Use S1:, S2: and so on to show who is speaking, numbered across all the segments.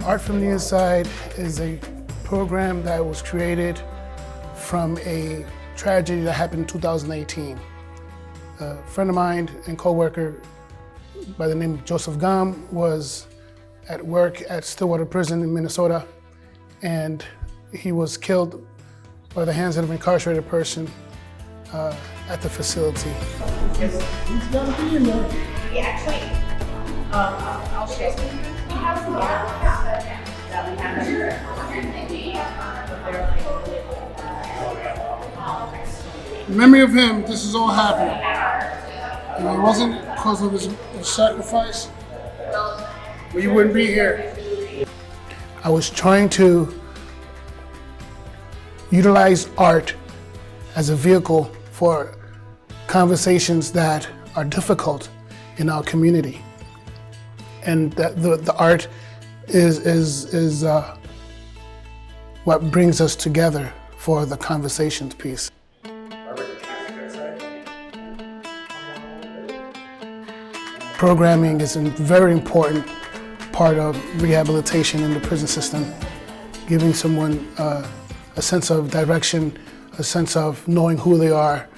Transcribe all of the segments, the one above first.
S1: Art from the Inside is a program that was created from a tragedy that happened in 2018. A friend of mine and co-worker by the name of Joseph Gum was at work at Stillwater Prison in Minnesota, and he was killed by the hands of an incarcerated person at the facility.
S2: He's got to be in there. Yeah, actually, I'll show you. We have some that we have.
S1: In memory of him, this is all happening. And it wasn't because of his sacrifice, but you wouldn't be here. I was trying to utilize art as a vehicle for conversations that are difficult in our community. And that the art is what brings us together for the conversations piece. Programming is a very important part of rehabilitation in the prison system, giving someone a sense of direction, a sense of knowing who they are,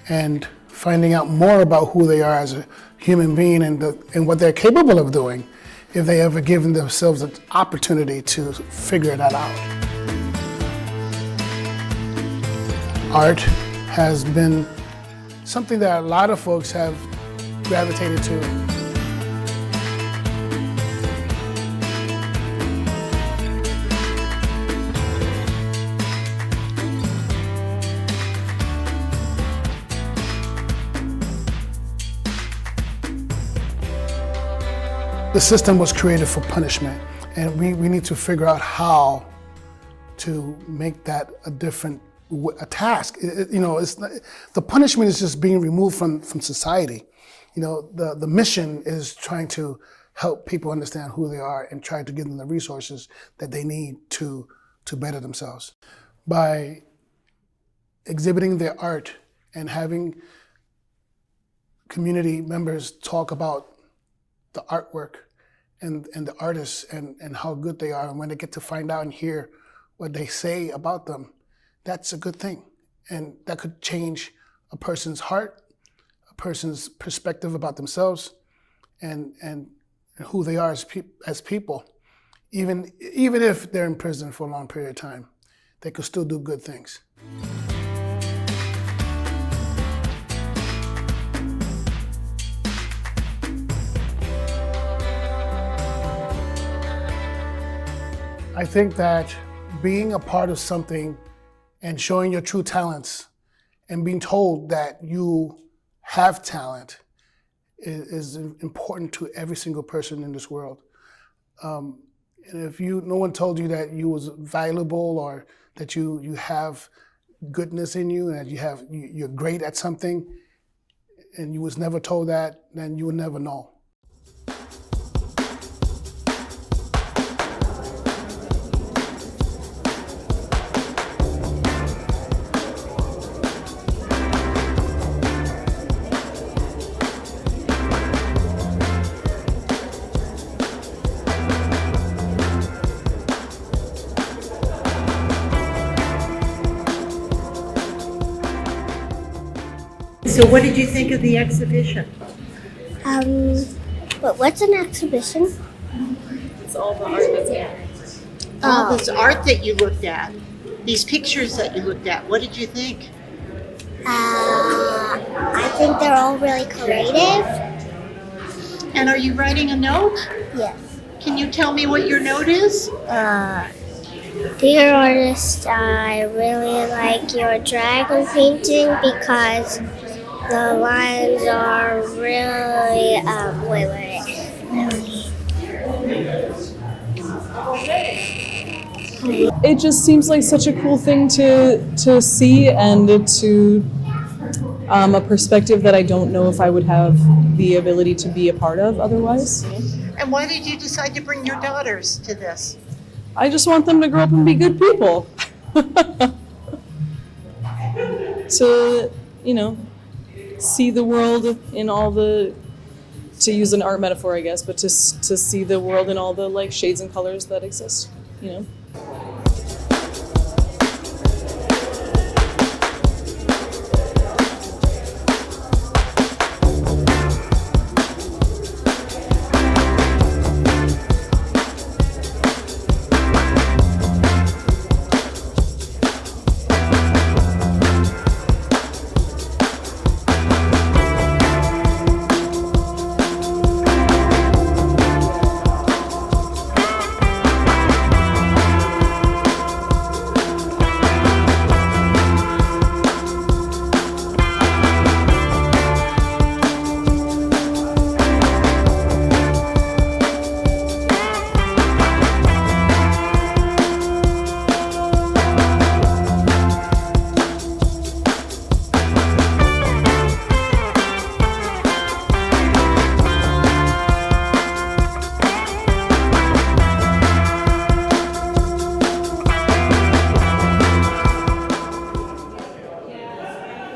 S1: and finding out more about who they are as a human being and what they're capable of doing if they ever given themselves an opportunity to figure that out. Art has been something that a lot of folks have gravitated to. The system was created for punishment, and we need to figure out how to make that a task. The punishment is just being removed from society. The mission is trying to help people understand who they are and try to give them the resources that they need to better themselves. By exhibiting their art and having community members talk about the artwork and the artists and how good they are, and when they get to find out and hear what they say about them, that's a good thing. And that could change a person's heart, a person's perspective about themselves, and who they are as people. Even if they're in prison for a long period of time, they could still do good things. I think that being a part of something and showing your true talents and being told that you have talent is important to every single person in this world. And if no one told you that you was valuable or that you have goodness in you and that you're great at something, and you was never told that, then you will never know.
S3: So what did you think of the exhibition?
S4: But what's an exhibition?
S2: It's all the art that's here.
S3: All this art that you looked at, these pictures that you looked at, what did you think?
S4: I think they're all really creative.
S3: And are you writing a note?
S4: Yes.
S3: Can you tell me what your note is?
S4: Dear artist, I really like your dragon painting because the lines are really,
S5: It just seems like such a cool thing to see, and to a perspective that I don't know if I would have the ability to be a part of otherwise.
S3: And why did you decide to bring your daughters to this?
S5: I just want them to grow up and be good people. To, see the world in all the, to use an art metaphor, I guess, but to see the world in all the like shades and colors that exist,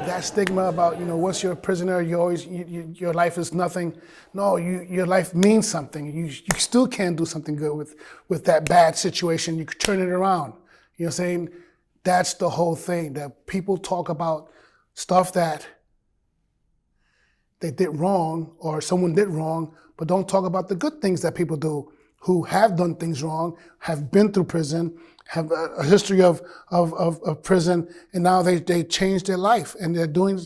S1: That stigma about, once you're a prisoner, your life is nothing. No, your life means something. You still can do something good with that bad situation. You could turn it around. You know what I'm saying? That's the whole thing, that people talk about stuff that they did wrong or someone did wrong, but don't talk about the good things that people do who have done things wrong, have been through prison, have a history of prison, and now they changed their life and they're doing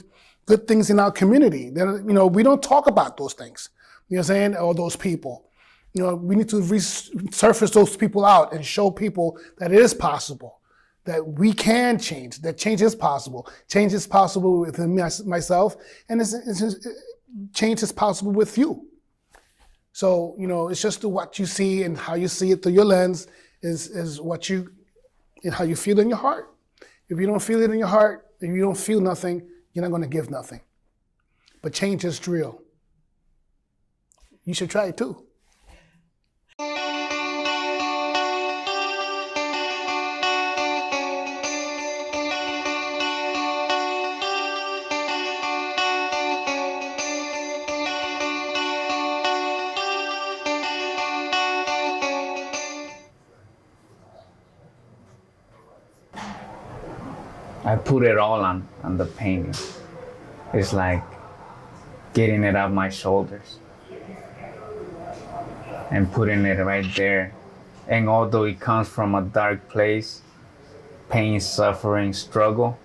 S1: good things in our community. We don't talk about those things, you know what I'm saying, or those people. We need to resurface those people out and show people that it is possible, that we can change, that change is possible. Change is possible within myself, and change is possible with you. So, it's just what you see and how you see it through your lens is what you, and how you feel in your heart. If you don't feel it in your heart, if you don't feel nothing, you're not going to give nothing. But change is real. You should try it too.
S6: I put it all on the painting. It's like getting it off my shoulders and putting it right there. And although it comes from a dark place, pain, suffering, struggle,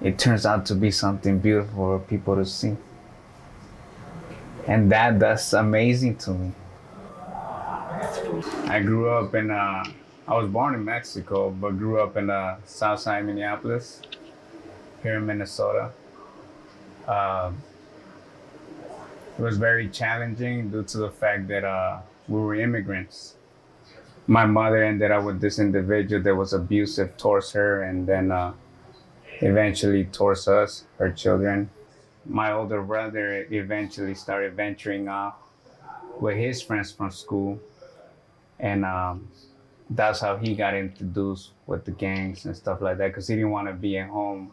S6: it turns out to be something beautiful for people to see. And that's amazing to me. I grew up I was born in Mexico, but grew up in South Side, Minneapolis, here in Minnesota. It was very challenging due to the fact that we were immigrants. My mother ended up with this individual that was abusive towards her, and then eventually towards us, her children. My older brother eventually started venturing off with his friends from school, and that's how he got introduced with the gangs and stuff like that, because he didn't want to be at home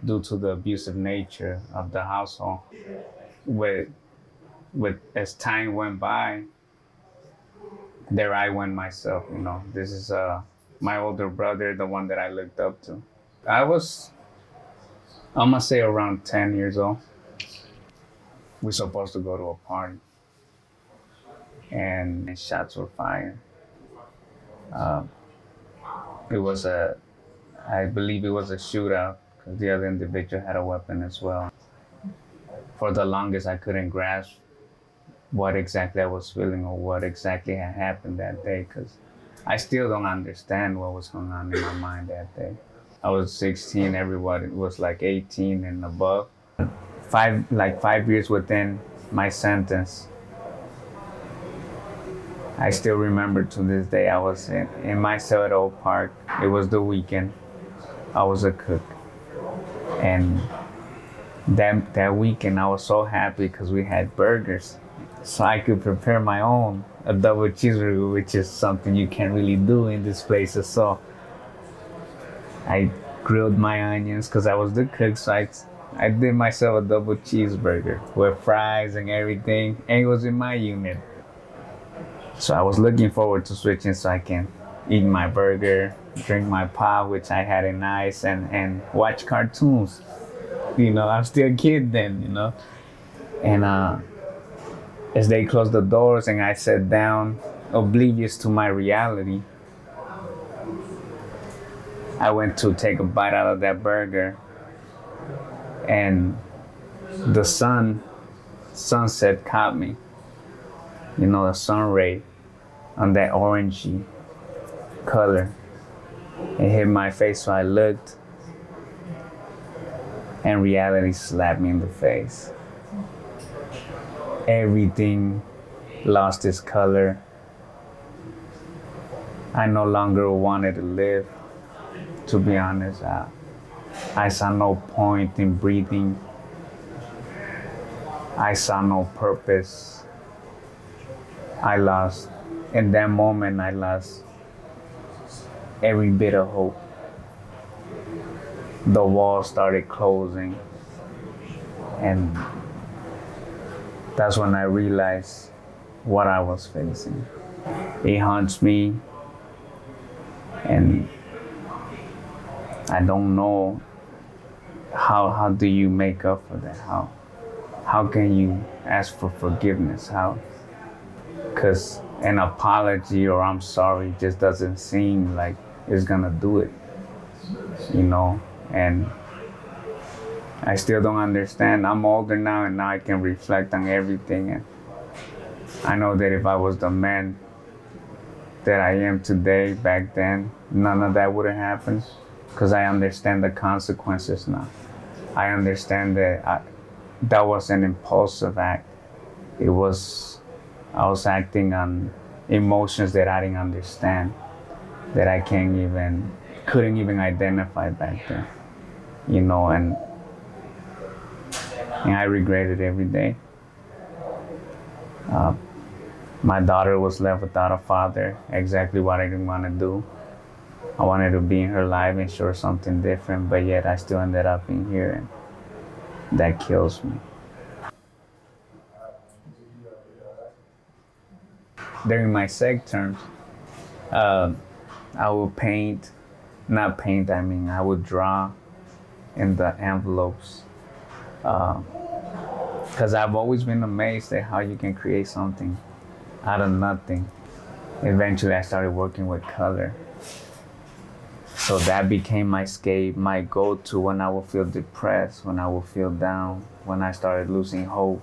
S6: due to the abusive nature of the household. As time went by, there I went myself, This is my older brother, the one that I looked up to. I'm gonna say around 10 years old. We're supposed to go to a party, and shots were fired. I believe it was a shootout, because the other individual had a weapon as well. For the longest, I couldn't grasp what exactly I was feeling or what exactly had happened that day, because I still don't understand what was going on in my mind that day. I was 16, everybody was like 18 and above. 5 years within my sentence, I still remember to this day, I was in my cell at Oak Park. It was the weekend. I was a cook. And that weekend, I was so happy because we had burgers. So I could prepare my own, a double cheeseburger, which is something you can't really do in these places. So I grilled my onions because I was the cook. So I did myself a double cheeseburger with fries and everything. And it was in my unit. So I was looking forward to switching so I can eat my burger, drink my pop, which I had in ice, and watch cartoons. You know, I'm still a kid then, you know. And as they closed the doors and I sat down, oblivious to my reality, I went to take a bite out of that burger, and the sunset caught me. You know, the sun ray on that orangey color. It hit my face, so I looked, and reality slapped me in the face. Everything lost its color. I no longer wanted to live, to be honest. I saw no point in breathing. I saw no purpose. In that moment, I lost every bit of hope. The walls started closing, and that's when I realized what I was facing. It haunts me, and I don't know how do you make up for that? How can you ask for forgiveness? Because an apology or I'm sorry just doesn't seem like it's gonna do it, you know? And I still don't understand. I'm older now, and now I can reflect on everything. And I know that if I was the man that I am today, back then, none of that would have happened, because I understand the consequences now. I understand that that was an impulsive act. I was acting on emotions that I didn't understand, that I couldn't even identify back then, you know, and I regret it every day. My daughter was left without a father, exactly what I didn't want to do. I wanted to be in her life and show her something different, but yet I still ended up in here, and that kills me. During my sec terms, I would I would draw in the envelopes. Because I've always been amazed at how you can create something out of nothing. Eventually, I started working with color. So that became my escape, my go-to when I would feel depressed, when I would feel down, when I started losing hope.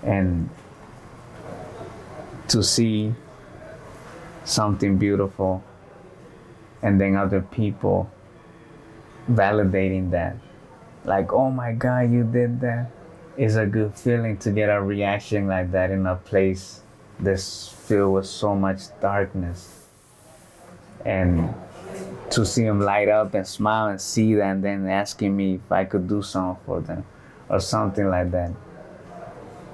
S6: And to see something beautiful and then other people validating that, like, oh my God, you did that, is a good feeling to get a reaction like that in a place that's filled with so much darkness. And to see them light up and smile and see that, and then asking me if I could do something for them or something like that,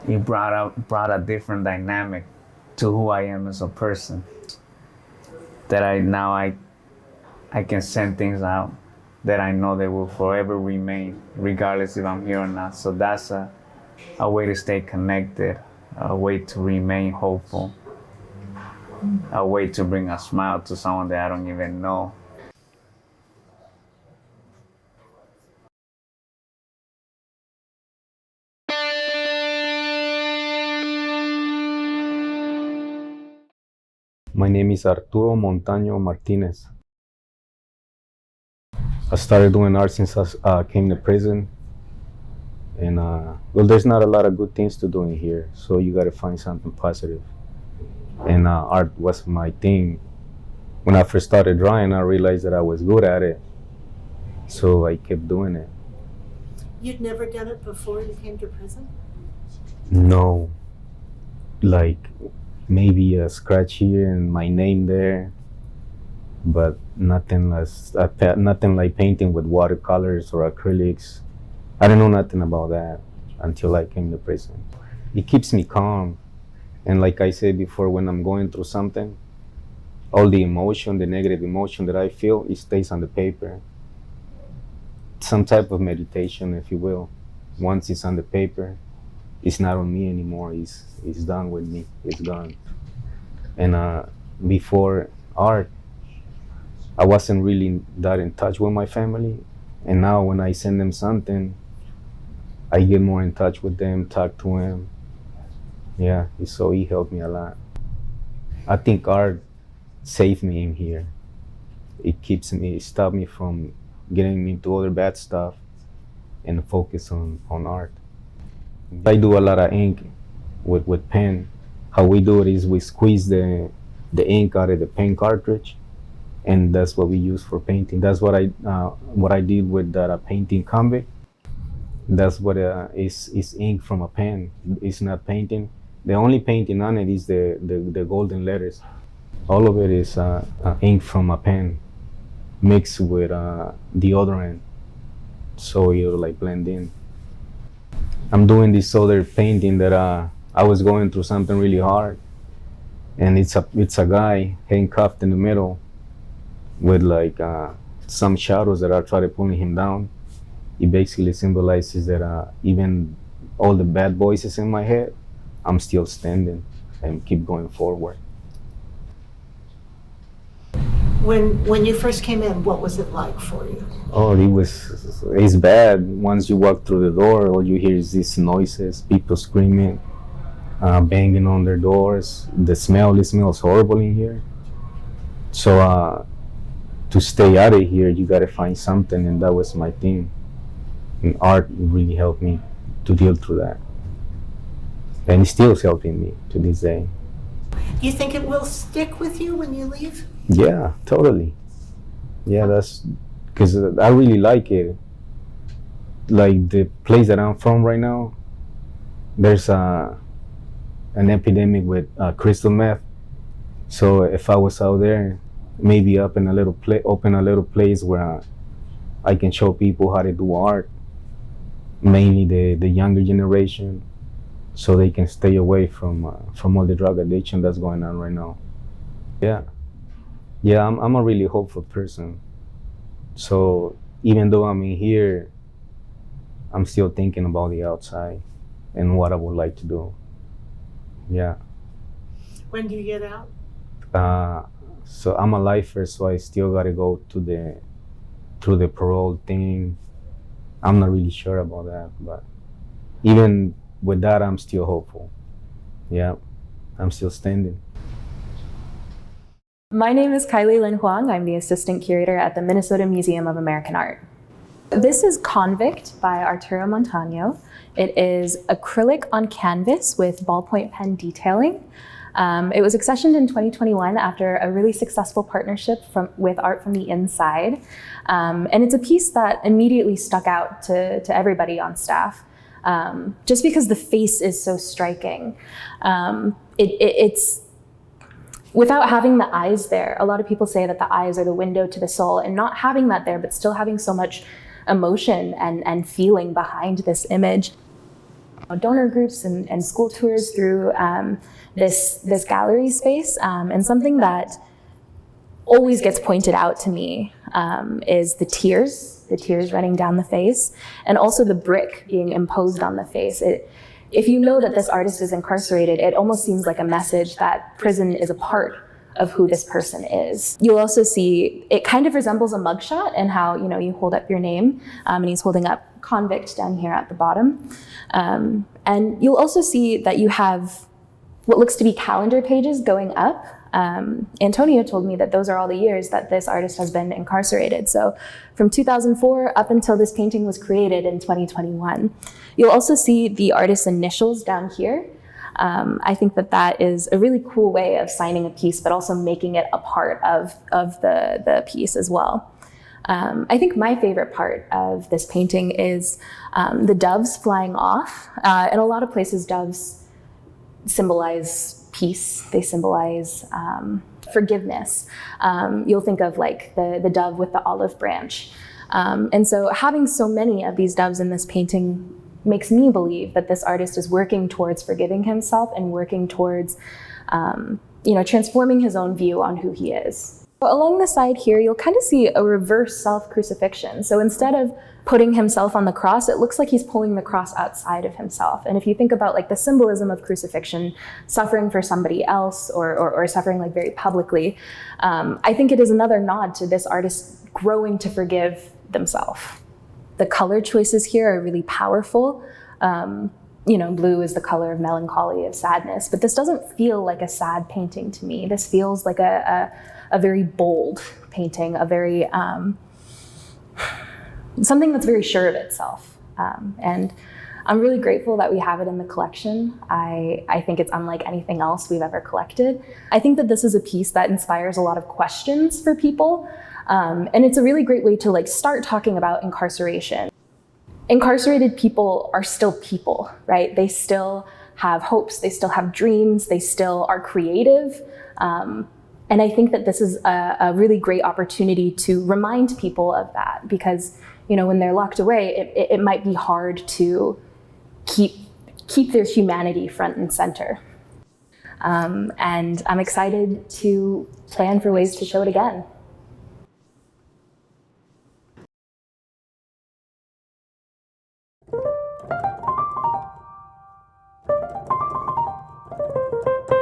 S6: it brought a different dynamic to who I am as a person. That I can send things out that I know they will forever remain, regardless if I'm here or not. So that's a way to stay connected, a way to remain hopeful, a way to bring a smile to someone that I don't even know.
S7: My name is Arturo Montaño Martinez. I started doing art since I came to prison. And well, there's not a lot of good things to do in here, so you gotta find something positive. And art was my thing. When I first started drawing, I realized that I was good at it, so I kept doing it.
S3: You'd never done it before you came to prison?
S7: No, like maybe a scratch here and my name there, but nothing like painting with watercolors or acrylics. I didn't know nothing about that until I came to prison. It keeps me calm, and like I said before, when I'm going through something, all the emotion, the negative emotion that I feel, it stays on the paper. Some type of meditation, if you will. Once it's on the paper, it's not on me anymore. It's done with me. It's gone. And before art, I wasn't really that in touch with my family. And now when I send them something, I get more in touch with them, talk to them. Yeah, so he helped me a lot. I think art saved me in here. It stopped me from getting into other bad stuff and focus on art. I do a lot of ink with pen. How we do it is we squeeze the ink out of the pen cartridge, and that's what we use for painting. That's what I did with that painting Convict. That's what is ink from a pen. It's not painting. The only painting on it is the golden letters. All of it is ink from a pen mixed with deodorant, so it'll like blend in. I'm doing this other painting that I was going through something really hard, and it's a guy handcuffed in the middle with like some shadows that are trying to pull him down. It basically symbolizes that even all the bad voices in my head, I'm still standing and keep going forward.
S3: When you first came in, what was it like for you?
S7: Oh, it's bad. Once you walk through the door, all you hear is these noises, people screaming, banging on their doors. It smells horrible in here. So to stay out of here, you gotta find something, and that was my thing. And art really helped me to deal through that. And it's still helping me to this day.
S3: Do you think it will stick with you when you leave?
S7: Yeah, totally. Yeah, that's because I really like it. Like the place that I'm from right now, there's an epidemic with crystal meth. So if I was out there, maybe open a little place where I can show people how to do art, mainly the younger generation, so they can stay away from all the drug addiction that's going on right now. Yeah, I'm a really hopeful person. So even though I'm in here, I'm still thinking about the outside and what I would like to do. Yeah.
S3: When do you get out?
S7: So I'm a lifer, so I still gotta go through the parole thing. I'm not really sure about that, but even with that, I'm still hopeful. Yeah, I'm still standing.
S8: My name is Kylie Lin Huang. I'm the assistant curator at the Minnesota Museum of American Art. This is Convict by Arturo Montano. It is acrylic on canvas with ballpoint pen detailing. It was accessioned in 2021 after a really successful partnership with Art from the Inside. And it's a piece that immediately stuck out to everybody on staff, just because the face is so striking. It's without having the eyes there. A lot of people say that the eyes are the window to the soul, and not having that there, but still having so much emotion and feeling behind this image. Donor groups and school tours through this gallery space, and something that always gets pointed out to me is the tears running down the face, and also the brick being imposed on the face. If you know that this artist is incarcerated, it almost seems like a message that prison is a part of who this person is. You'll also see it kind of resembles a mugshot and how you hold up your name, and he's holding up Convict down here at the bottom. And you'll also see that you have what looks to be calendar pages going up. Antonio told me that those are all the years that this artist has been incarcerated. So from 2004 up until this painting was created in 2021. You'll also see the artist's initials down here. I think that that is a really cool way of signing a piece, but also making it a part of the piece as well. I think my favorite part of this painting is the doves flying off. In a lot of places, doves symbolize peace. They symbolize forgiveness. You'll think of like the dove with the olive branch. And so having so many of these doves in this painting makes me believe that this artist is working towards forgiving himself and working towards transforming his own view on who he is. Along the side here, you'll kind of see a reverse self-crucifixion. So instead of putting himself on the cross, it looks like he's pulling the cross outside of himself. And if you think about like the symbolism of crucifixion, suffering for somebody else or suffering like very publicly, I think it is another nod to this artist growing to forgive themselves. The color choices here are really powerful. Blue is the color of melancholy, of sadness, but this doesn't feel like a sad painting to me. This feels like a very bold painting, a very, something that's very sure of itself. And I'm really grateful that we have it in the collection. I think it's unlike anything else we've ever collected. I think that this is a piece that inspires a lot of questions for people. And it's a really great way to like start talking about incarceration. Incarcerated people are still people, right? They still have hopes, they still have dreams, they still are creative. And I think that this is a really great opportunity to remind people of that because, when they're locked away, it might be hard to keep their humanity front and center. And I'm excited to plan for ways to show it again.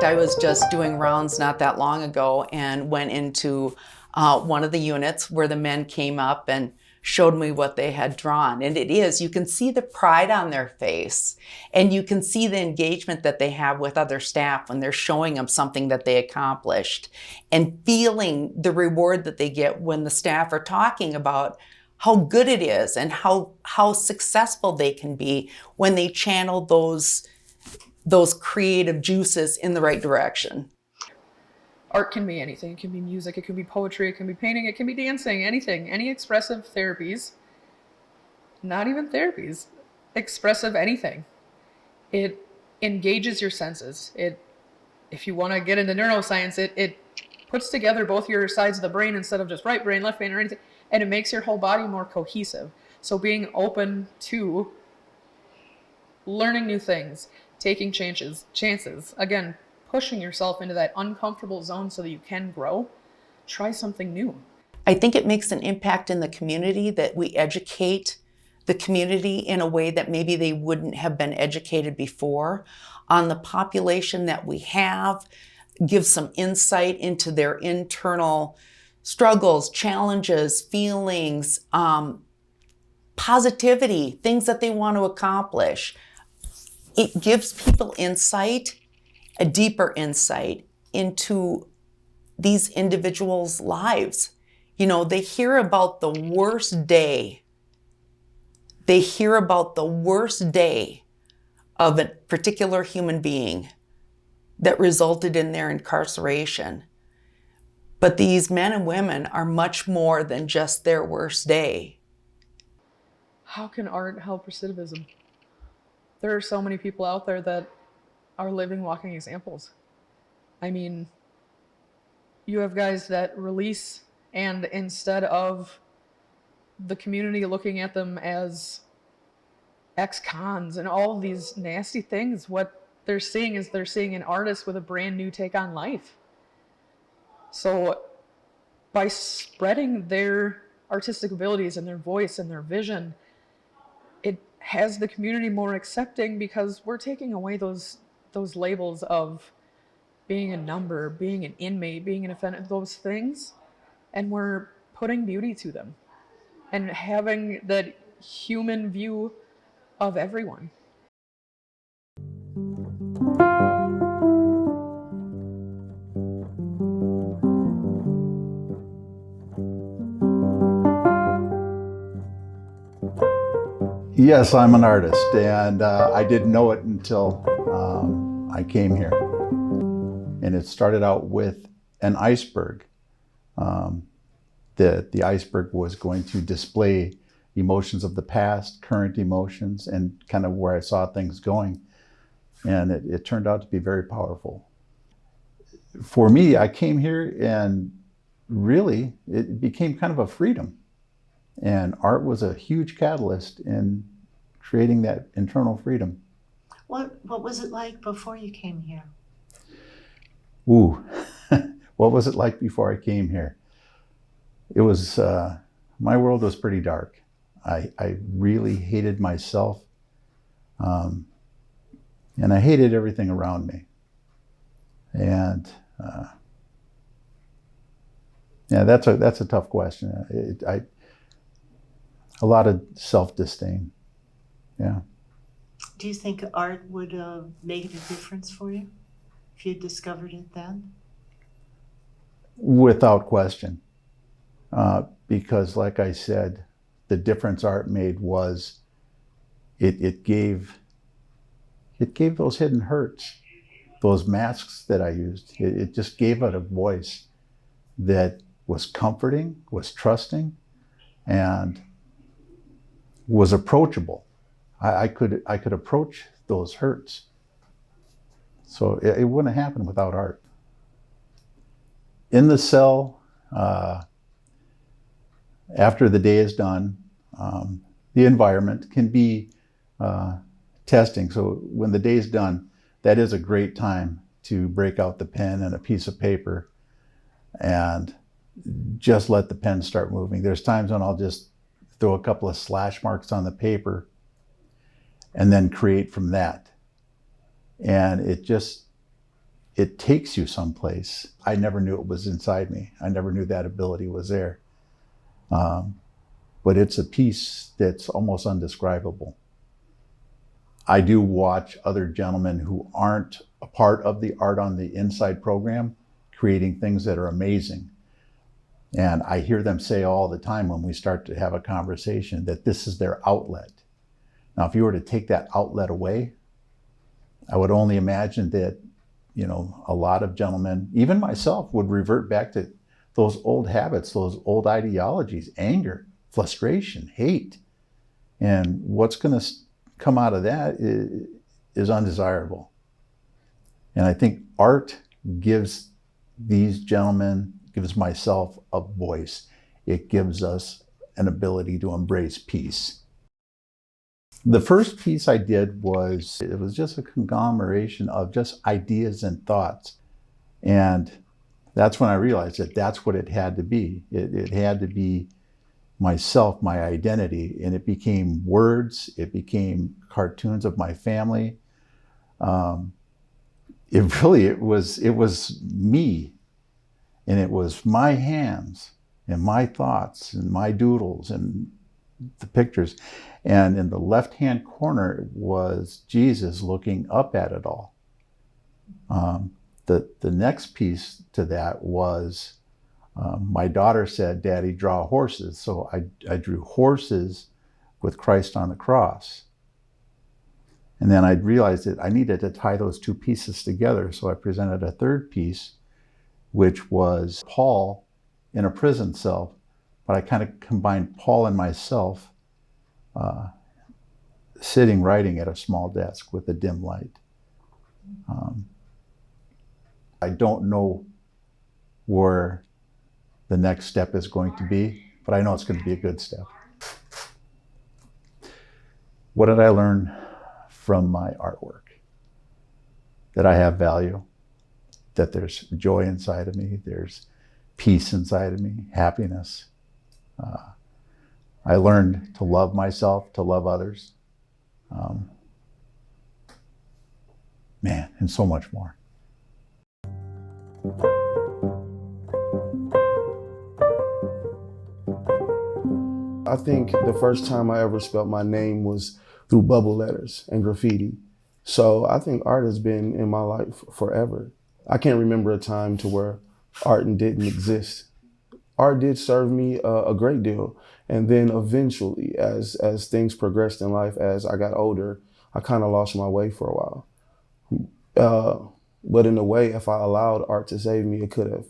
S9: I was just doing rounds not that long ago and went into one of the units where the men came up and showed me what they had drawn. And you can see the pride on their face and you can see the engagement that they have with other staff when they're showing them something that they accomplished and feeling the reward that they get when the staff are talking about how good it is and how successful they can be when they channel those creative juices in the right direction.
S10: Art can be anything. It can be music, it can be poetry, it can be painting, it can be dancing, anything. Any expressive therapies, not even therapies, expressive anything. It engages your senses. If you want to get into neuroscience, it puts together both your sides of the brain instead of just right brain, left brain, or anything, and it makes your whole body more cohesive. So being open to learning new things, taking chances, again, pushing yourself into that uncomfortable zone so that you can grow, try something new.
S9: I think it makes an impact in the community that we educate the community in a way that maybe they wouldn't have been educated before on the population that we have, give some insight into their internal struggles, challenges, feelings, positivity, things that they want to accomplish. It gives people insight, a deeper insight into these individuals' lives. They hear about the worst day. They hear about the worst day of a particular human being that resulted in their incarceration. But these men and women are much more than just their worst day.
S10: How can art help recidivism? There are so many people out there that are living, walking examples. I mean, you have guys that release, and instead of the community looking at them as ex-cons and all of these nasty things, what they're seeing is they're seeing an artist with a brand new take on life. So by spreading their artistic abilities and their voice and their vision, it has the community more accepting because we're taking away those labels of being a number, being an inmate, being an offender, those things, and we're putting beauty to them and having that human view of everyone.
S11: Yes, I'm an artist, and I didn't know it until I came here. And it started out with an iceberg. The iceberg was going to display emotions of the past, current emotions, and kind of where I saw things going. And it turned out to be very powerful. For me, I came here and really it became kind of a freedom. And art was a huge catalyst in creating that internal freedom.
S3: What was it like before you came here?
S11: Ooh, what was it like before I came here? It was, my world was pretty dark. I really hated myself. And I hated everything around me. And yeah, that's a tough question. A lot of self-disdain. Yeah.
S3: Do you think art would have made a difference for you if you discovered it then?
S11: Without question. Because like I said, the difference art made was it gave those hidden hurts, those masks that I used, it just gave it a voice that was comforting, was trusting, and was approachable. I could approach those hurts. So it wouldn't have happened without art. In the cell, after the day is done, the environment can be testing. So when the day is done, that is a great time to break out the pen and a piece of paper and just let the pen start moving. There's times when I'll just throw a couple of slash marks on the paper and then create from that. And it takes you someplace. I never knew it was inside me. I never knew that ability was there. But it's a piece that's almost undescribable. I do watch other gentlemen who aren't a part of the Art on the Inside program creating things that are amazing. And I hear them say all the time when we start to have a conversation that this is their outlet. Now, if you were to take that outlet away, I would only imagine that, a lot of gentlemen, even myself, would revert back to those old habits, those old ideologies, anger, frustration, hate. And what's going to come out of that is undesirable. And I think art gives these gentlemen, gives myself a voice. It gives us an ability to embrace peace. The first piece I did was just a conglomeration of just ideas and thoughts. And that's when I realized that that's what it had to be. It had to be myself, my identity, and it became words, it became cartoons of my family. It was me, and it was my hands and my thoughts and my doodles and the pictures. And in the left-hand corner was Jesus looking up at it all. The next piece to that was my daughter said, "Daddy, draw horses." So I drew horses with Christ on the cross. And then I realized that I needed to tie those two pieces together. So I presented a third piece, which was Paul in a prison cell. But I kind of combined Paul and myself sitting writing at a small desk with a dim light. I don't know where the next step is going to be, but I know it's going to be a good step. What did I learn from my artwork? That I have value, that there's joy inside of me, there's peace inside of me, happiness. I learned to love myself, to love others. And so much more.
S12: I think the first time I ever spelled my name was through bubble letters and graffiti. So I think art has been in my life forever. I can't remember a time to where art didn't exist. art did serve me a great deal. And then eventually, as things progressed in life, as I got older, I kind of lost my way for a while. But in a way, if I allowed art to save me, it could have.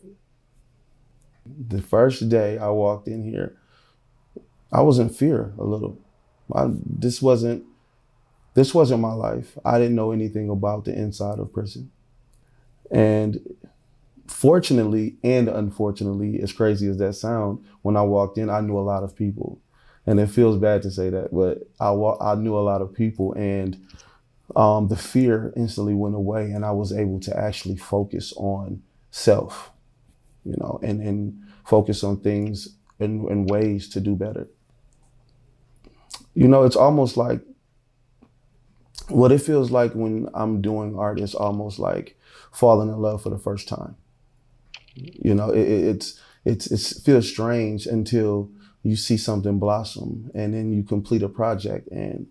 S12: The first day I walked in here, I was in fear a little. This wasn't my life. I didn't know anything about the inside of prison. And fortunately and unfortunately, as crazy as that sounds, when I walked in, I knew a lot of people. And it feels bad to say that, but I knew a lot of people, and the fear instantly went away, and I was able to actually focus on self, and focus on things and ways to do better. It's almost like what it feels like when I'm doing art is almost like falling in love for the first time. It feels strange until you see something blossom, and then you complete a project and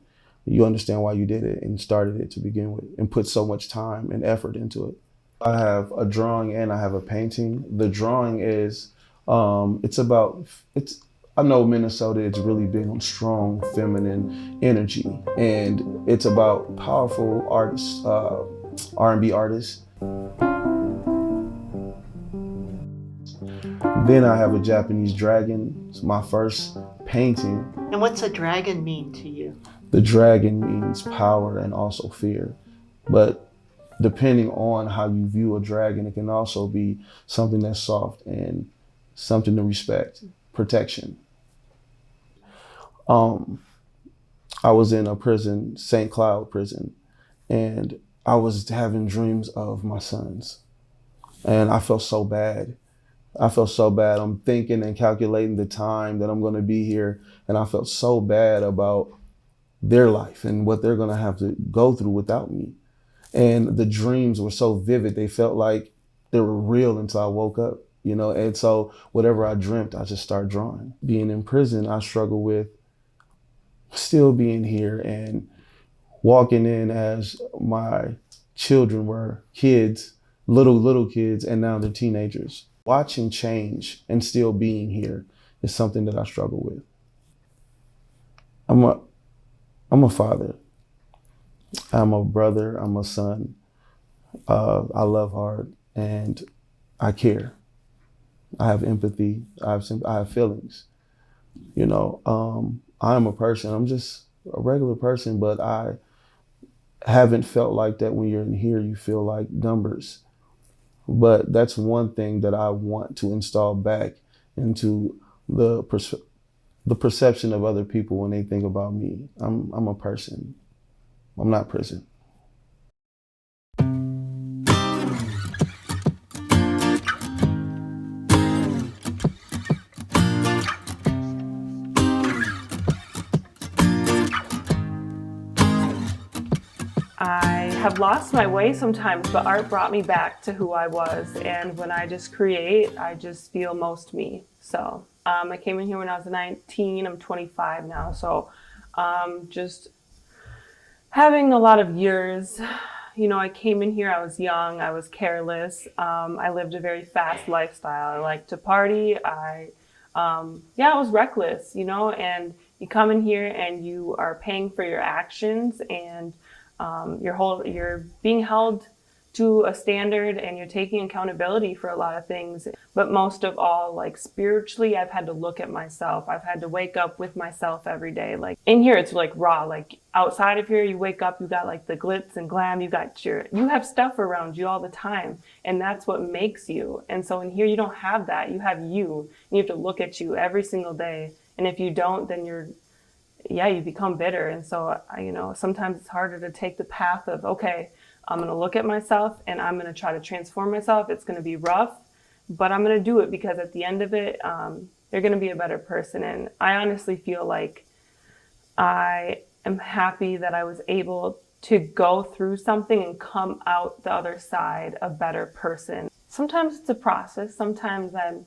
S12: you understand why you did it and started it to begin with and put so much time and effort into it. I have a drawing and I have a painting. The drawing is, I know Minnesota is really big on strong feminine energy, and it's about powerful artists, R&B artists. Then I have a Japanese dragon. It's my first painting.
S3: And what's a dragon mean to you?
S12: The dragon means power and also fear. But depending on how you view a dragon, it can also be something that's soft and something to respect, protection. I was in a prison, St. Cloud prison, and I was having dreams of my sons. And I felt so bad. I'm thinking and calculating the time that I'm going to be here, and I felt so bad about their life and what they're going to have to go through without me. And the dreams were so vivid. They felt like they were real until I woke up, and so whatever I dreamt, I just started drawing. Being in prison, I struggle with still being here and walking in as my children were kids, little kids, and now they're teenagers. Watching change and still being here is something that I struggle with. I'm a father. I'm a brother. I'm a son. I love hard and I care. I have empathy. I have feelings. I'm a person. I'm just a regular person, but I haven't felt like that. When you're in here, you feel like numbers. But that's one thing that I want to install back into the perception of other people when they think about me. I'm a person. I'm not prison.
S13: I have lost my way sometimes, but art brought me back to who I was. And when I just create, I just feel most me. So I came in here when I was 19. I'm 25 now. So just having a lot of years. I came in here, I was young, I was careless. I lived a very fast lifestyle. I liked to party. I was reckless, and you come in here and you are paying for your actions, and you're being held to a standard, and you're taking accountability for a lot of things. But most of all, like spiritually, I've had to look at myself. I've had to wake up with myself every day. Like in here, it's like raw. Like outside of here, you wake up, you got like the glitz and glam. You have stuff around you all the time, and that's what makes you. And so in here, you don't have that. You have you, and you have to look at you every single day. And if you don't, then you become bitter. And so, sometimes it's harder to take the path of, okay, I'm going to look at myself and I'm going to try to transform myself. It's going to be rough, but I'm going to do it, because at the end of it, you're going to be a better person. And I honestly feel like I am happy that I was able to go through something and come out the other side a better person. Sometimes it's a process. Sometimes I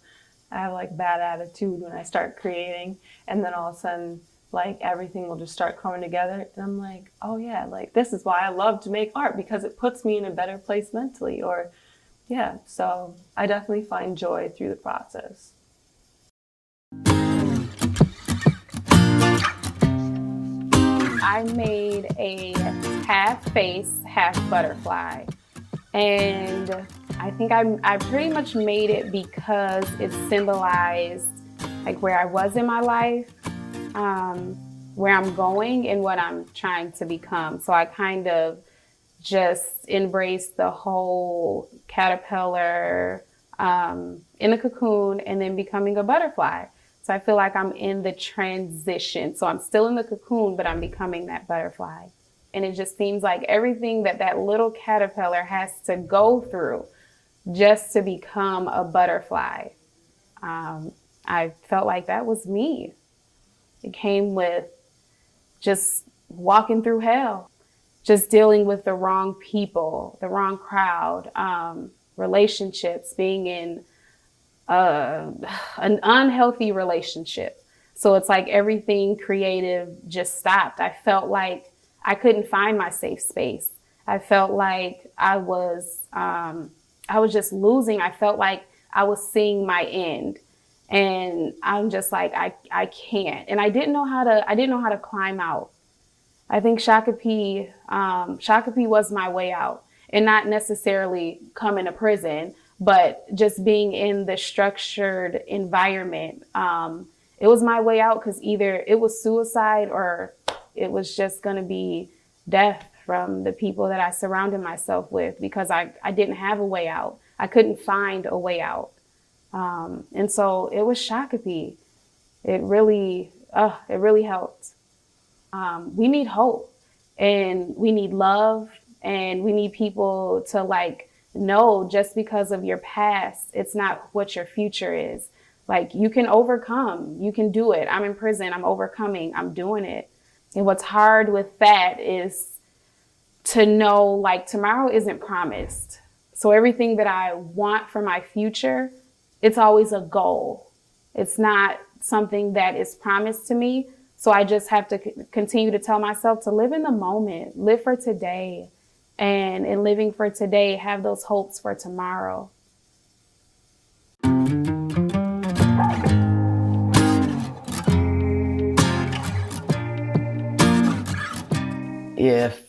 S13: have like bad attitude when I start creating, and then all of a sudden, like everything will just start coming together, and I'm like, oh yeah, like this is why I love to make art, because it puts me in a better place mentally. So I definitely find joy through the process. I made a half face, half butterfly. And I think I pretty much made it because it symbolized like where I was in my life, where I'm going and what I'm trying to become. So I kind of just embraced the whole caterpillar in the cocoon and then becoming a butterfly. So I feel like I'm in the transition. So I'm still in the cocoon, but I'm becoming that butterfly. And it just seems like everything that little caterpillar has to go through just to become a butterfly. I felt like that was me. It came with just walking through hell, just dealing with the wrong people, the wrong crowd, relationships, being in an unhealthy relationship. So it's like everything creative just stopped. I felt like I couldn't find my safe space. I felt like I was just losing. I felt like I was seeing my end. And I'm just like, I can't. And I didn't know how to climb out. I think Shakopee was my way out, and not necessarily coming to prison, but just being in the structured environment. It was my way out because either it was suicide or it was just going to be death from the people that I surrounded myself with, because I didn't have a way out. I couldn't find a way out. And so it was Shakopee. It really helped. We need hope, and we need love, and we need people to like know just because of your past, it's not what your future is. Like, you can overcome, you can do it. I'm in prison, I'm overcoming, I'm doing it. And what's hard with that is to know like tomorrow isn't promised. So everything that I want for my future, it's always a goal. It's not something that is promised to me. So I just have to continue to tell myself to live in the moment, live for today. And in living for today, have those hopes for tomorrow.
S14: If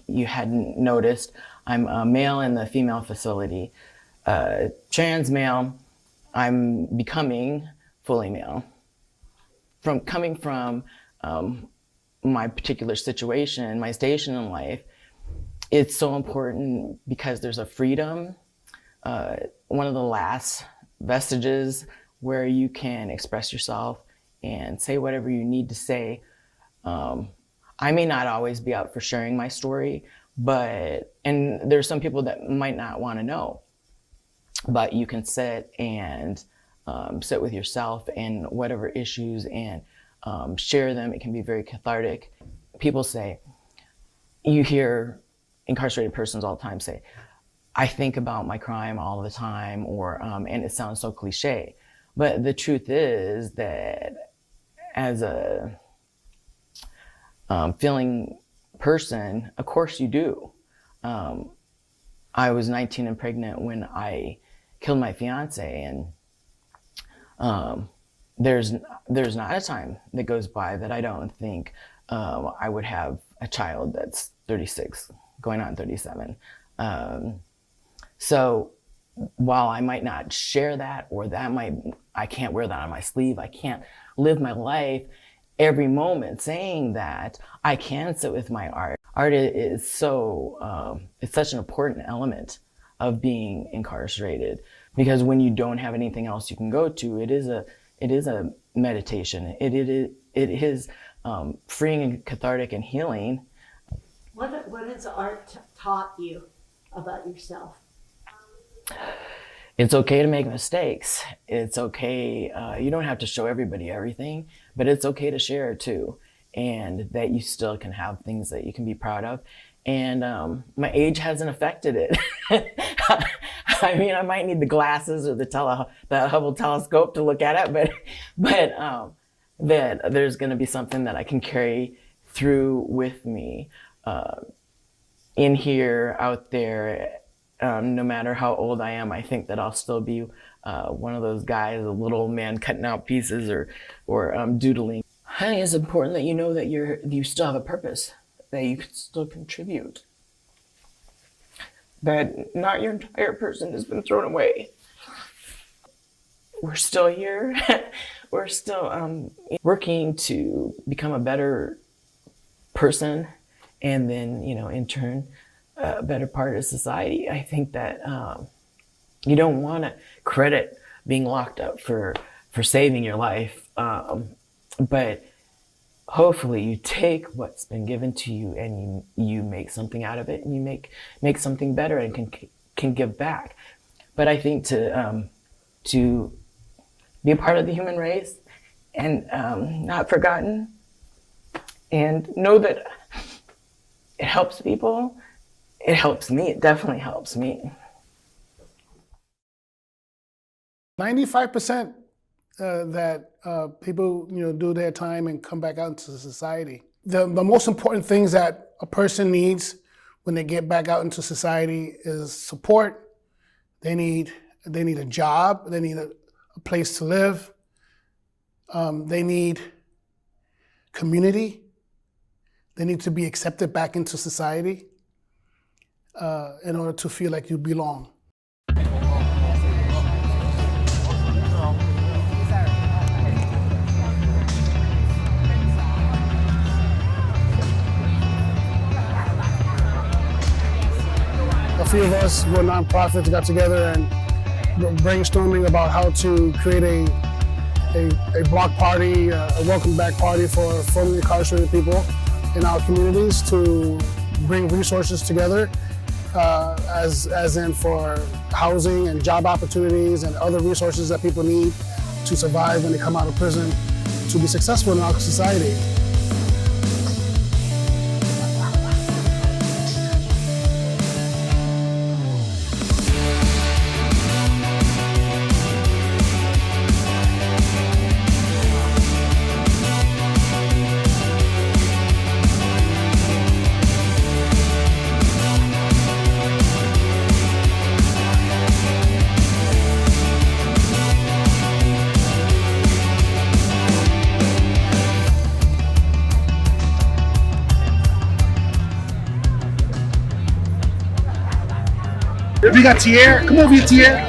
S14: you hadn't noticed, I'm a male in the female facility. Trans male, I'm becoming fully male. Coming from my particular situation, my station in life, it's so important because there's a freedom, one of the last vestiges where you can express yourself and say whatever you need to say. I may not always be out for sharing my story, and there's some people that might not want to know, but you can sit and sit with yourself and whatever issues and share them. It can be very cathartic. People say, you hear incarcerated persons all the time say, I think about my crime all the time, and it sounds so cliche. But the truth is that as a feeling person, of course you do. I was 19 and pregnant when I killed my fiance, and there's not a time that goes by that I don't think I would have a child that's 36, going on 37. So while I might not share that, or I can't wear that on my sleeve, I can't live my life every moment saying that, I can sit with my art. Art is it's such an important element of being incarcerated, because when you don't have anything else you can go to, it is a meditation. It is freeing and cathartic and healing.
S3: What has art taught you about yourself?
S14: It's okay to make mistakes. It's okay. You don't have to show everybody everything, but it's okay to share too, and that you still can have things that you can be proud of. And my age hasn't affected it. I mean, I might need the glasses or the Hubble telescope to look at it, but that there's going to be something that I can carry through with me, in here, out there. No matter how old I am, I think that I'll still be one of those guys, a little old man cutting out pieces or doodling. I think it's important that you know that you still have a purpose, that you can still contribute, that not your entire person has been thrown away. We're still here. We're still working to become a better person, and then, in turn, a better part of society. I think that you don't want to credit being locked up for saving your life, but hopefully you take what's been given to you and you make something out of it, and you make something better and can give back. But I think to be a part of the human race and not forgotten, and know that it helps people. It helps me. It definitely helps me.
S1: 95% that people do their time and come back out into society. The most important things that a person needs when they get back out into society is support. They need a job. They need a place to live. They need community. They need to be accepted back into society in order to feel like you belong. A few of us who are nonprofits got together and brainstorming about how to create a block party, a welcome back party for formerly incarcerated people in our communities, to bring resources together, as in for housing and job opportunities and other resources that people need to survive when they come out of prison, to be successful in our society. We got Tierre. Come over here, Tierre.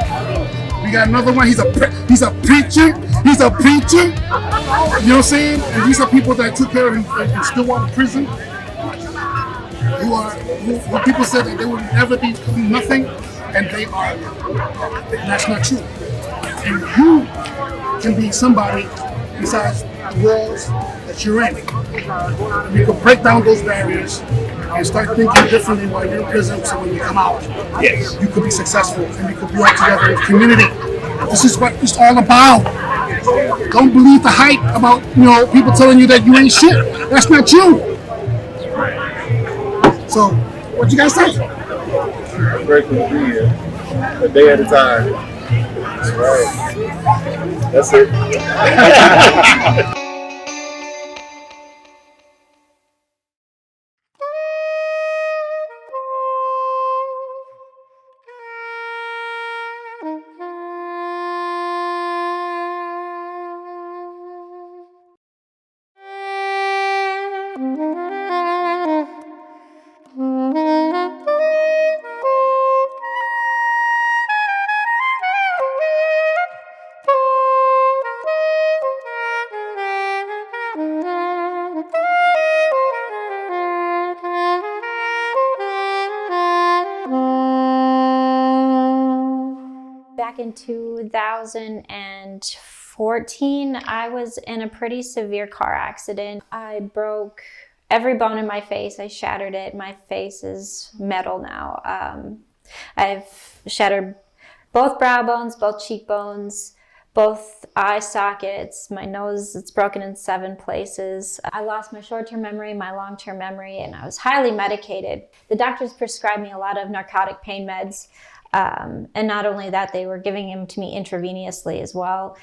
S1: We got another one. He's a preacher. He's a preacher. You know what I'm saying? And these are people that took care of him in Stillwater Prison. Who people said that they would never be nothing, and they are. That's not true. And you can be somebody besides the walls that you're in. And you can break down those barriers and start thinking differently while you're in prison, so when you come out, yes, you could be successful and you could work together in the community. This is what it's all about. Don't believe the hype about people telling you that you ain't shit. That's not you. So, what you guys say?
S15: Grateful to be here, a day at a time. That's right. That's it.
S16: Back in 2014, I was in a pretty severe car accident. I broke every bone in my face. I shattered it. My face is metal now. I've shattered both brow bones, both cheekbones, both eye sockets. My nose, it's broken in 7 places. I lost my short-term memory, my long-term memory, and I was highly medicated. The doctors prescribed me a lot of narcotic pain meds. And not only that, they were giving them to me intravenously as well.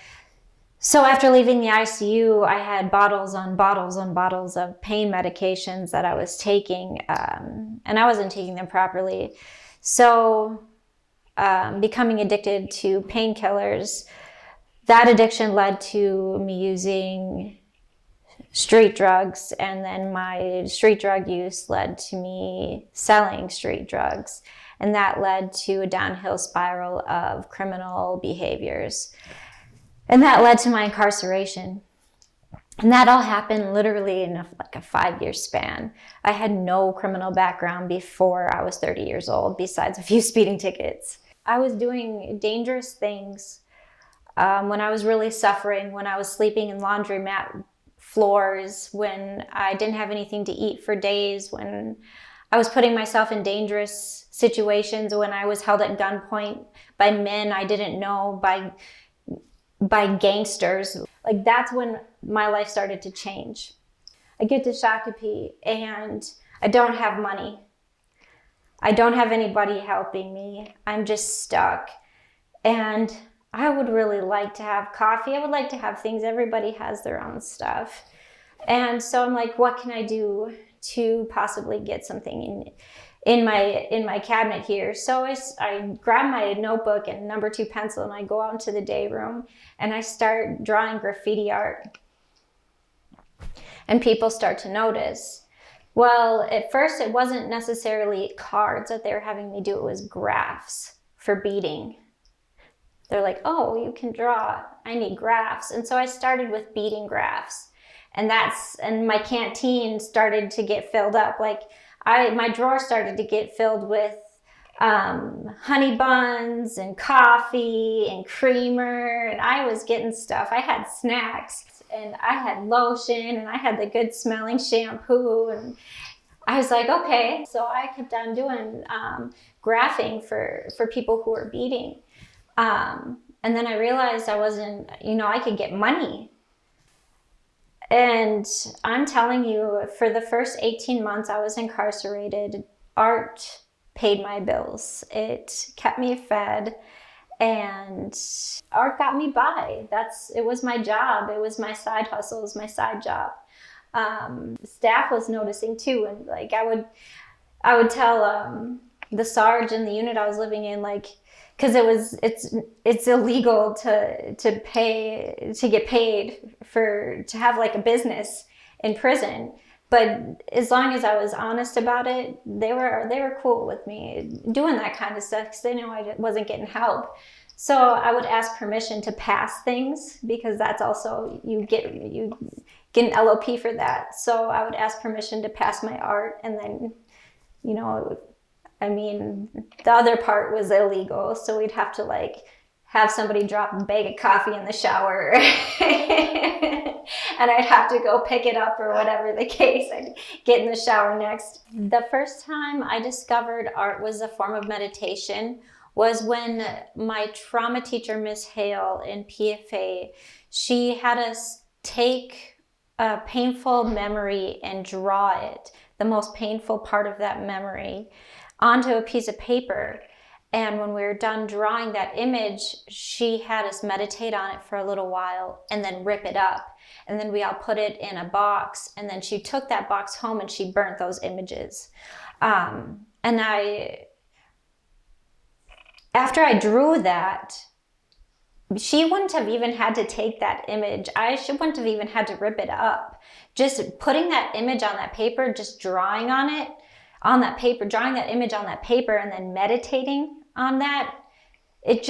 S16: So after leaving the ICU, I had bottles on bottles on bottles of pain medications that I was taking, and I wasn't taking them properly. So becoming addicted to painkillers, that addiction led to me using street drugs, and then my street drug use led to me selling street drugs, and that led to a downhill spiral of criminal behaviors, and that led to my incarceration. And that all happened literally in like a 5-year span. I had no criminal background before I was 30 years old, besides a few speeding tickets. I was doing dangerous things when I was really suffering, when I was sleeping in laundromat floors, when I didn't have anything to eat for days, when I was putting myself in dangerous situations, when I was held at gunpoint by men I didn't know, by gangsters. Like, that's when my life started to change. I get to Shakopee and I don't have money. I don't have anybody helping me. I'm just stuck. And I would really like to have coffee. I would like to have things. Everybody has their own stuff. And so I'm like, what can I do to possibly get something in my cabinet here? So I grab my notebook and number 2 pencil, and I go out into the day room and I start drawing graffiti art. And people start to notice. Well, at first it wasn't necessarily cards that they were having me do, it was graphs for beading. They're like, oh, you can draw, I need graphs. And so I started with beading graphs. And my canteen started to get filled up. Like, my drawer started to get filled with honey buns and coffee and creamer, and I was getting stuff. I had snacks, and I had lotion, and I had the good smelling shampoo, and I was like, okay. So I kept on doing graphing for people who were beading. And then I realized I could get money. And I'm telling you, for the first 18 months I was incarcerated, art paid my bills. It kept me fed, and art got me by. It was my job. It was my side hustle. It was my side job. Staff was noticing too, and like I would tell the Sarge in the unit I was living in, like, because it's illegal to get paid to have like a business in prison. But as long as I was honest about it, they were cool with me doing that kind of stuff, because they knew I wasn't getting help. So I would ask permission to pass things, because that's also, you get an LOP for that. So I would ask permission to pass my art, and then, the other part was illegal, so we'd have to like have somebody drop a bag of coffee in the shower and I'd have to go pick it up, or whatever the case. I'd get in the shower next. The first time I discovered art was a form of meditation was when my trauma teacher, Miss Hale in PFA, she had us take a painful memory and draw it, the most painful part of that memory, onto a piece of paper. And when we were done drawing that image, she had us meditate on it for a little while and then rip it up. And then we all put it in a box, and then she took that box home and she burnt those images. After I drew that, she wouldn't have even had to take that image. She wouldn't have even had to rip it up. Just putting that image on that paper, just drawing on it, on that paper, drawing that image on that paper, and then meditating on that, it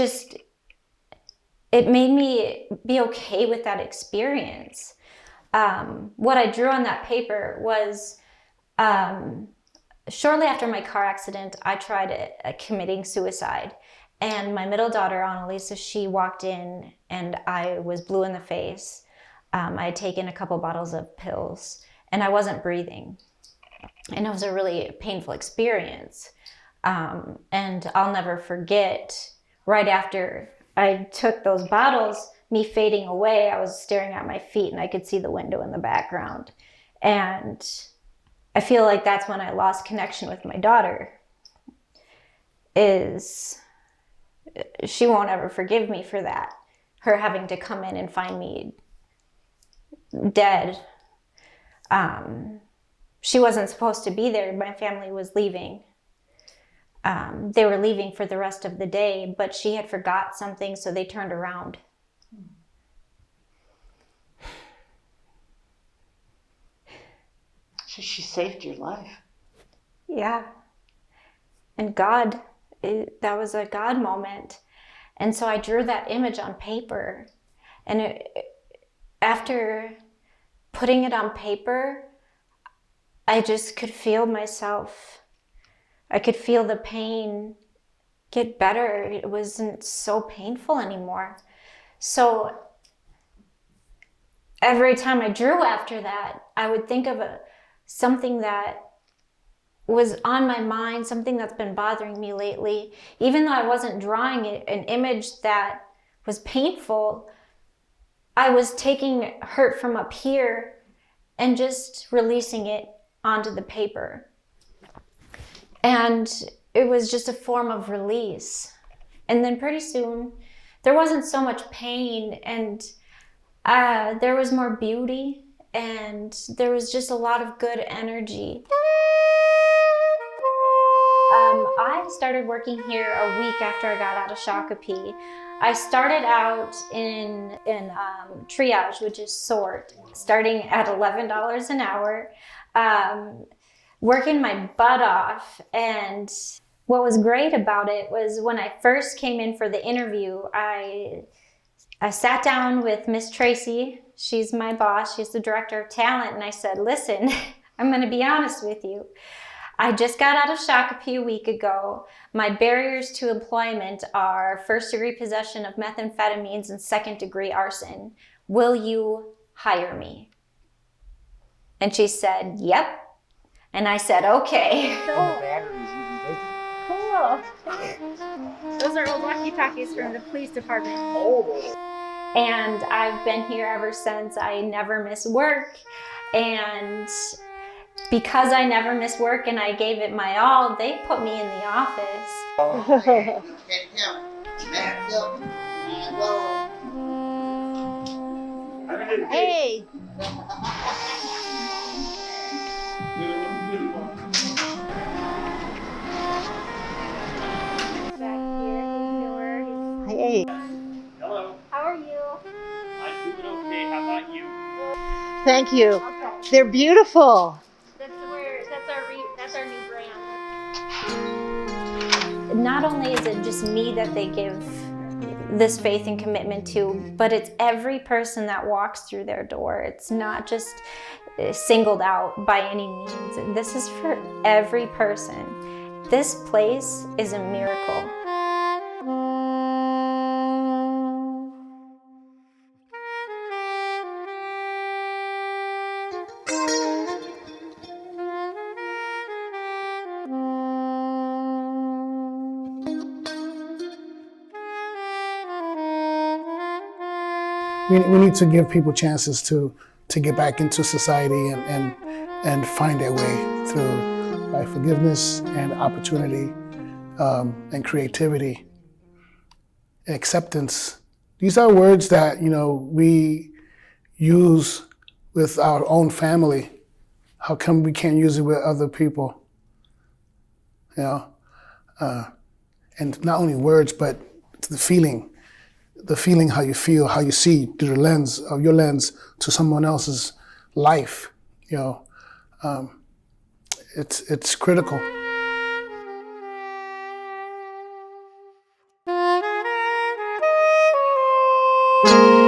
S16: made me be okay with that experience. What I drew on that paper was, shortly after my car accident, I tried committing suicide. And my middle daughter, Annalisa, she walked in and I was blue in the face. I had taken a couple bottles of pills and I wasn't breathing. And it was a really painful experience. And I'll never forget, right after I took those bottles, me fading away, I was staring at my feet and I could see the window in the background. And I feel like that's when I lost connection with my daughter. She won't ever forgive me for that. Her having to come in and find me dead. She wasn't supposed to be there. My family was leaving. They were leaving for the rest of the day, but she had forgot something, so they turned around.
S3: So she saved your life.
S16: Yeah. And God, that was a God moment. And so I drew that image on paper. And after putting it on paper, I just could feel myself. I could feel the pain get better. It wasn't so painful anymore. So every time I drew after that, I would think of something that was on my mind, something that's been bothering me lately. Even though I wasn't drawing an image that was painful, I was taking hurt from up here and just releasing it onto the paper. And it was just a form of release. And then pretty soon, there wasn't so much pain, and there was more beauty, and there was just a lot of good energy. I started working here a week after I got out of Shakopee. I started out in triage, which is sort, starting at $11 an hour, working my butt off. And what was great about it was when I first came in for the interview, I sat down with Miss Tracy. She's my boss. She's the director of talent. And I said, listen, I'm going to be honest with you. I just got out of Shakopee a week ago. My barriers to employment are first-degree possession of methamphetamines and second-degree arson. Will you hire me? And she said, yep. And I said, okay. Cool. Those are old walkie-talkies from the police department. And I've been here ever since. I never miss work. And because I never miss work and I gave it my all, they put me in the office. Hey! Hey.
S3: Hello.
S16: How are you?
S3: I'm doing okay. How about you?
S16: Thank you.
S3: Okay.
S16: They're beautiful.
S4: That's our new brand.
S16: Not only is it just me that they give this faith and commitment to, but it's every person that walks through their door. It's not just singled out by any means. This is for every person. This place is a miracle.
S1: We need to give people chances to get back into society and find their way through by forgiveness and opportunity and creativity, acceptance. These are words that we use with our own family. How come we can't use it with other people? And not only words, but the feeling how you feel, how you see through the lens of your lens to someone else's life. It's critical.
S4: Thank you.